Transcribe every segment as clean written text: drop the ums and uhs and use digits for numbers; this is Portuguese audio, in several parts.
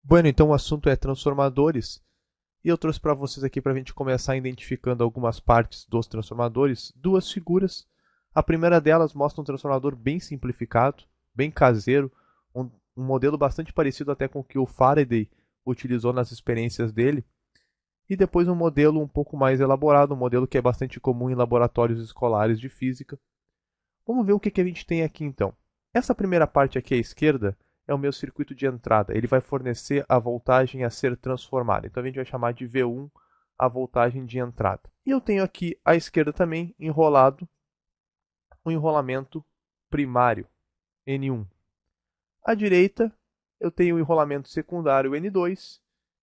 Bueno, então o assunto é transformadores, e eu trouxe para vocês aqui para a gente começar identificando algumas partes dos transformadores, duas figuras. A primeira delas mostra um transformador bem simplificado, bem caseiro, um modelo bastante parecido até com o que o Faraday utilizou nas experiências dele, e depois um modelo um pouco mais elaborado, um modelo que é bastante comum em laboratórios escolares de física. Vamos ver o que a gente tem aqui então. Essa primeira parte aqui à esquerda é o meu circuito de entrada. Ele vai fornecer a voltagem a ser transformada. Então a gente vai chamar de V1 a voltagem de entrada. E eu tenho aqui à esquerda também enrolado um enrolamento primário, N1. À direita eu tenho o enrolamento secundário, N2,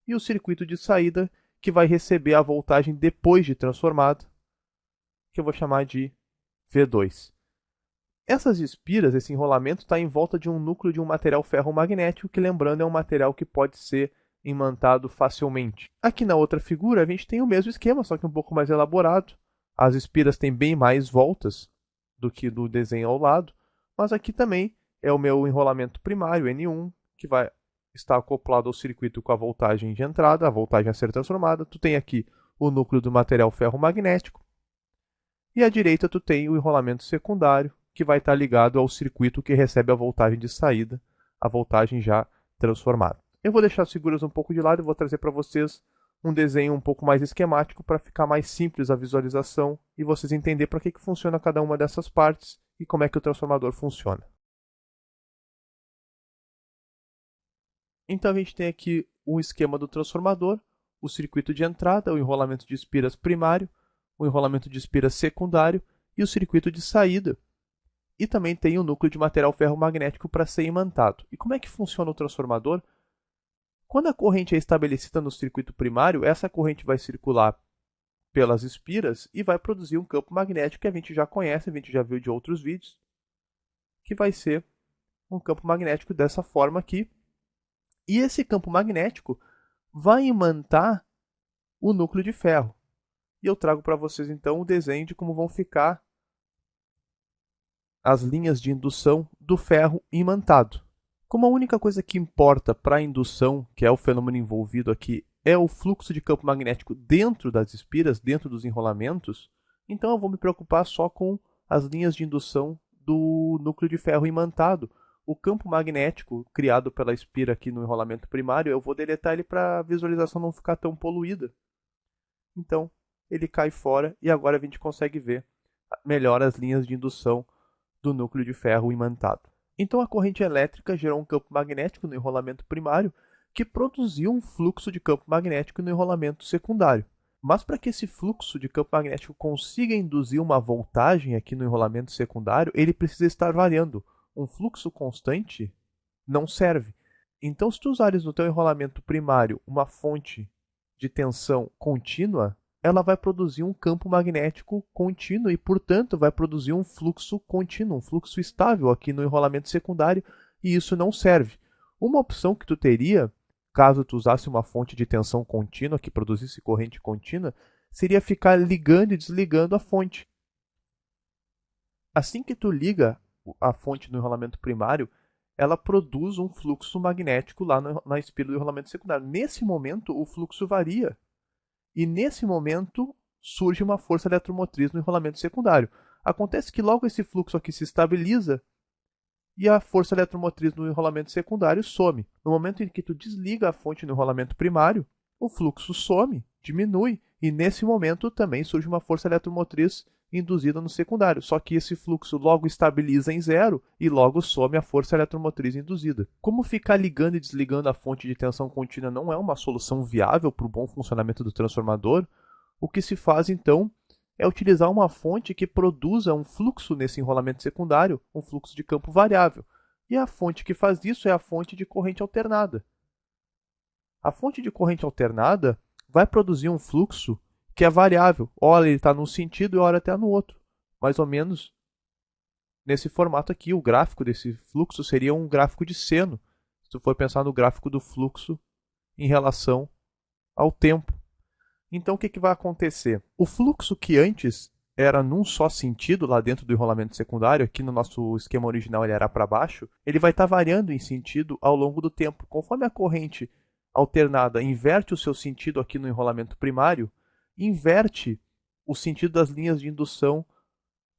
e o circuito de saída que vai receber a voltagem depois de transformada, que eu vou chamar de V2. Essas espiras, esse enrolamento, está em volta de um núcleo de um material ferromagnético, que, lembrando, é um material que pode ser imantado facilmente. Aqui na outra figura, a gente tem o mesmo esquema, só que um pouco mais elaborado. As espiras têm bem mais voltas do que do desenho ao lado, mas aqui também é o meu enrolamento primário, N1, que vai estar acoplado ao circuito com a voltagem de entrada, a voltagem a ser transformada. Tu tem aqui o núcleo do material ferromagnético. E à direita tu tem o enrolamento secundário, que vai estar ligado ao circuito que recebe a voltagem de saída, a voltagem já transformada. Eu vou deixar as figuras um pouco de lado e vou trazer para vocês um desenho um pouco mais esquemático para ficar mais simples a visualização e vocês entenderem para que funciona cada uma dessas partes e como é que o transformador funciona. Então a gente tem aqui o esquema do transformador, o circuito de entrada, o enrolamento de espiras primário, o enrolamento de espiras secundário e o circuito de saída. E também tem o núcleo de material ferromagnético para ser imantado. E como é que funciona o transformador? Quando a corrente é estabelecida no circuito primário, essa corrente vai circular pelas espiras e vai produzir um campo magnético que a gente já conhece, a gente já viu de outros vídeos, que vai ser um campo magnético dessa forma aqui. E esse campo magnético vai imantar o núcleo de ferro. E eu trago para vocês então o desenho de como vão ficar as linhas de indução do ferro imantado. Como a única coisa que importa para a indução, que é o fenômeno envolvido aqui, é o fluxo de campo magnético dentro das espiras, dentro dos enrolamentos, então eu vou me preocupar só com as linhas de indução do núcleo de ferro imantado. O campo magnético criado pela espira aqui no enrolamento primário, eu vou deletar ele para a visualização não ficar tão poluída. Então, ele cai fora e agora a gente consegue ver melhor as linhas de indução do núcleo de ferro imantado. Então a corrente elétrica gerou um campo magnético no enrolamento primário que produziu um fluxo de campo magnético no enrolamento secundário. Mas para que esse fluxo de campo magnético consiga induzir uma voltagem aqui no enrolamento secundário, ele precisa estar variando. Um fluxo constante não serve. Então, se tu usares no teu enrolamento primário uma fonte de tensão contínua, ela vai produzir um campo magnético contínuo e, portanto, vai produzir um fluxo contínuo, um fluxo estável aqui no enrolamento secundário, e isso não serve. Uma opção que tu teria, caso tu usasse uma fonte de tensão contínua que produzisse corrente contínua, seria ficar ligando e desligando a fonte. Assim que tu liga a fonte no enrolamento primário, ela produz um fluxo magnético lá na espira do enrolamento secundário. Nesse momento, o fluxo varia. E nesse momento surge uma força eletromotriz no enrolamento secundário. Acontece que logo esse fluxo aqui se estabiliza e a força eletromotriz no enrolamento secundário some. No momento em que tu desliga a fonte no enrolamento primário, o fluxo some, diminui, e nesse momento também surge uma força eletromotriz induzida no secundário, só que esse fluxo logo estabiliza em zero e logo some a força eletromotriz induzida. Como ficar ligando e desligando a fonte de tensão contínua não é uma solução viável para o bom funcionamento do transformador, o que se faz então é utilizar uma fonte que produza um fluxo nesse enrolamento secundário, um fluxo de campo variável. E a fonte que faz isso é a fonte de corrente alternada. A fonte de corrente alternada vai produzir um fluxo que é variável. Ora ele está num sentido e ora está no outro. Mais ou menos nesse formato aqui. O gráfico desse fluxo seria um gráfico de seno. Se tu for pensar no gráfico do fluxo em relação ao tempo. Então o que vai acontecer? O fluxo que antes era num só sentido lá dentro do enrolamento secundário, aqui no nosso esquema original ele era para baixo, ele vai estar variando em sentido ao longo do tempo. Conforme a corrente alternada inverte o seu sentido aqui no enrolamento primário, inverte o sentido das linhas de indução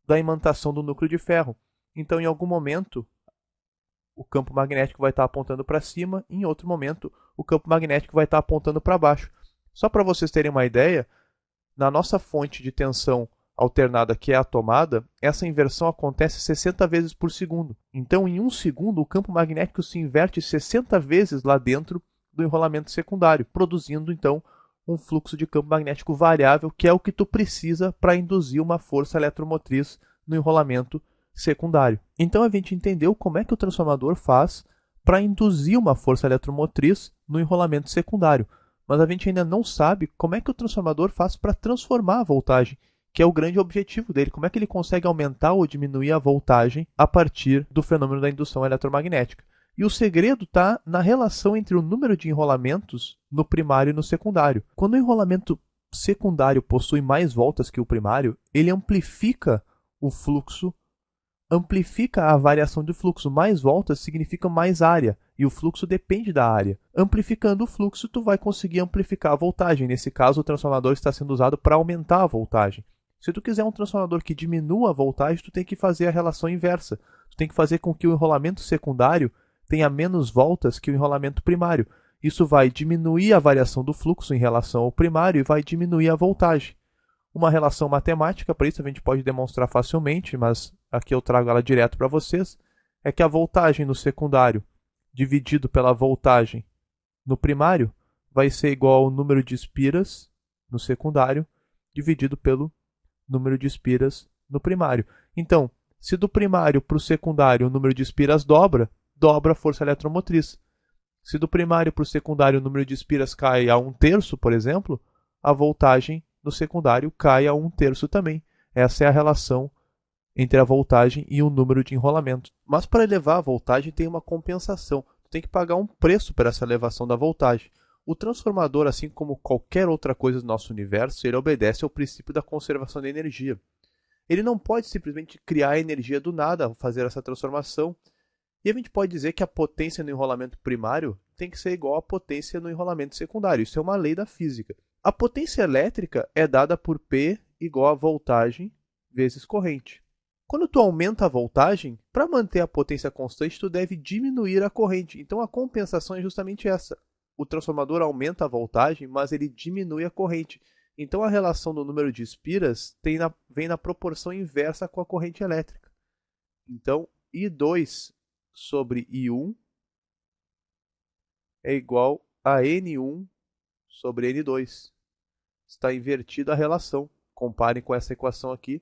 da imantação do núcleo de ferro. Então, em algum momento, o campo magnético vai estar apontando para cima, em outro momento, o campo magnético vai estar apontando para baixo. Só para vocês terem uma ideia, na nossa fonte de tensão alternada, que é a tomada, essa inversão acontece 60 vezes por segundo. Então, em um segundo, o campo magnético se inverte 60 vezes lá dentro do enrolamento secundário, produzindo, então, um fluxo de campo magnético variável, que é o que tu precisa para induzir uma força eletromotriz no enrolamento secundário. Então, a gente entendeu como é que o transformador faz para induzir uma força eletromotriz no enrolamento secundário. Mas a gente ainda não sabe como é que o transformador faz para transformar a voltagem, que é o grande objetivo dele. Como é que ele consegue aumentar ou diminuir a voltagem a partir do fenômeno da indução eletromagnética. E o segredo está na relação entre o número de enrolamentos no primário e no secundário. Quando o enrolamento secundário possui mais voltas que o primário, ele amplifica o fluxo, amplifica a variação de fluxo. Mais voltas significa mais área, e o fluxo depende da área. Amplificando o fluxo, tu vai conseguir amplificar a voltagem. Nesse caso, o transformador está sendo usado para aumentar a voltagem. Se tu quiser um transformador que diminua a voltagem, tu tem que fazer a relação inversa. Tu tem que fazer com que o enrolamento secundário tenha menos voltas que o enrolamento primário. Isso vai diminuir a variação do fluxo em relação ao primário e vai diminuir a voltagem. Uma relação matemática, para isso a gente pode demonstrar facilmente, mas aqui eu trago ela direto para vocês, é que a voltagem no secundário dividido pela voltagem no primário vai ser igual ao número de espiras no secundário dividido pelo número de espiras no primário. Então, se do primário para o secundário o número de espiras dobra a força eletromotriz. Se do primário para o secundário o número de espiras cai a 1/3, por exemplo, a voltagem no secundário cai a 1/3 também. Essa é a relação entre a voltagem e o número de enrolamentos. Mas para elevar a voltagem tem uma compensação. Tu tem que pagar um preço para essa elevação da voltagem. O transformador, assim como qualquer outra coisa do nosso universo, ele obedece ao princípio da conservação da energia. Ele não pode simplesmente criar energia do nada ao fazer essa transformação. E a gente pode dizer que a potência no enrolamento primário tem que ser igual à potência no enrolamento secundário. Isso é uma lei da física. A potência elétrica é dada por P igual a voltagem vezes corrente. Quando tu aumenta a voltagem, para manter a potência constante, tu deve diminuir a corrente. Então a compensação é justamente essa. O transformador aumenta a voltagem, mas ele diminui a corrente. Então a relação do número de espiras vem na proporção inversa com a corrente elétrica. Então I2 sobre I1 é igual a N1 sobre N2. Está invertida a relação. Comparem com essa equação aqui.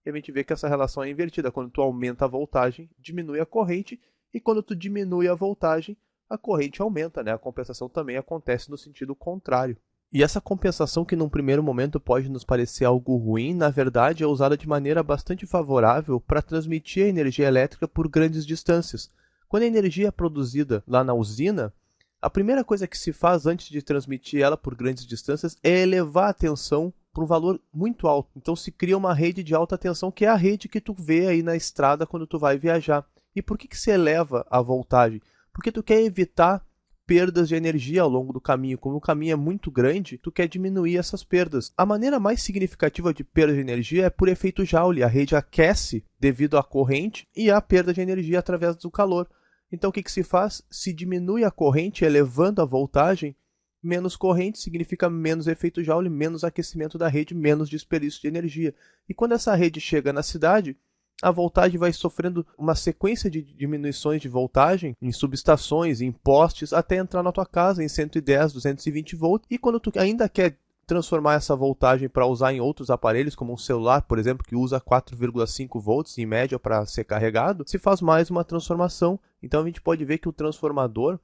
E a gente vê que essa relação é invertida. Quando tu aumenta a voltagem, diminui a corrente. E quando tu diminui a voltagem, a corrente aumenta, né? A compensação também acontece no sentido contrário. E essa compensação, que num primeiro momento pode nos parecer algo ruim, na verdade é usada de maneira bastante favorável para transmitir a energia elétrica por grandes distâncias. Quando a energia é produzida lá na usina, a primeira coisa que se faz antes de transmitir ela por grandes distâncias é elevar a tensão para um valor muito alto. Então se cria uma rede de alta tensão, que é a rede que tu vê aí na estrada quando tu vai viajar. E por que se eleva a voltagem? Porque tu quer evitar perdas de energia ao longo do caminho. Como o caminho é muito grande, tu quer diminuir essas perdas. A maneira mais significativa de perda de energia é por efeito Joule. A rede aquece devido à corrente e à perda de energia através do calor. Então o que se faz? Se diminui a corrente elevando a voltagem, menos corrente significa menos efeito Joule, menos aquecimento da rede, menos desperdício de energia. E quando essa rede chega na cidade, a voltagem vai sofrendo uma sequência de diminuições de voltagem em subestações, em postes, até entrar na tua casa em 110, 220 volts. E quando tu ainda quer transformar essa voltagem para usar em outros aparelhos, como um celular, por exemplo, que usa 4,5 volts em média para ser carregado, se faz mais uma transformação. Então a gente pode ver que o transformador,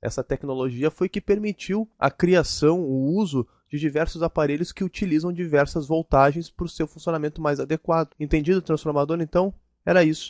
essa tecnologia, foi que permitiu a criação, o uso de diversos aparelhos que utilizam diversas voltagens para o seu funcionamento mais adequado. Entendido o transformador, então? Era isso.